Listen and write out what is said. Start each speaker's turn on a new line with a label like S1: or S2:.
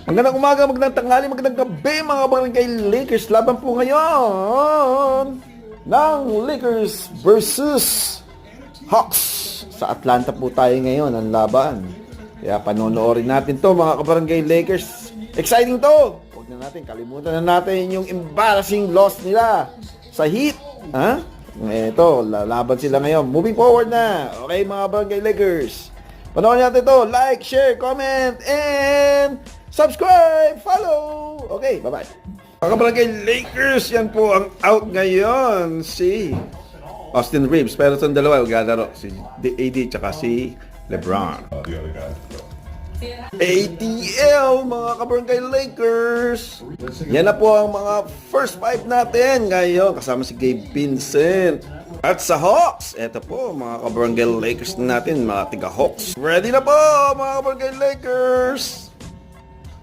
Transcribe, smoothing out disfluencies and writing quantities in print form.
S1: Magandang umaga, magandang tanghali, magandang gabi mga barangay Lakers. Laban po ngayon ng Lakers versus Hawks. Sa Atlanta po tayo ngayon ang laban. Kaya panonoorin natin to mga kabarangay Lakers. Exciting to! Huwag na natin, kalimutan na natin yung embarrassing loss nila sa Heat. Ha? Ito, lalaban sila ngayon. Moving forward na. Okay mga barangay Lakers. Panoorin natin to. Like, share, comment, and subscribe, follow. Okay, bye-bye. Mga kabarangay Lakers, yan po ang out ngayon. Si Austin Reeves. Pero itong dalawa, maglalaro. Si AD tsaka si LeBron. ATL, mga kabarangay Lakers. Yan na po ang mga first five natin ngayon. Kasama si Gabe Vincent. At sa Hawks, eto po mga kabarangay Lakers natin, mga tiga Hawks. Ready na po mga kabarangay Lakers.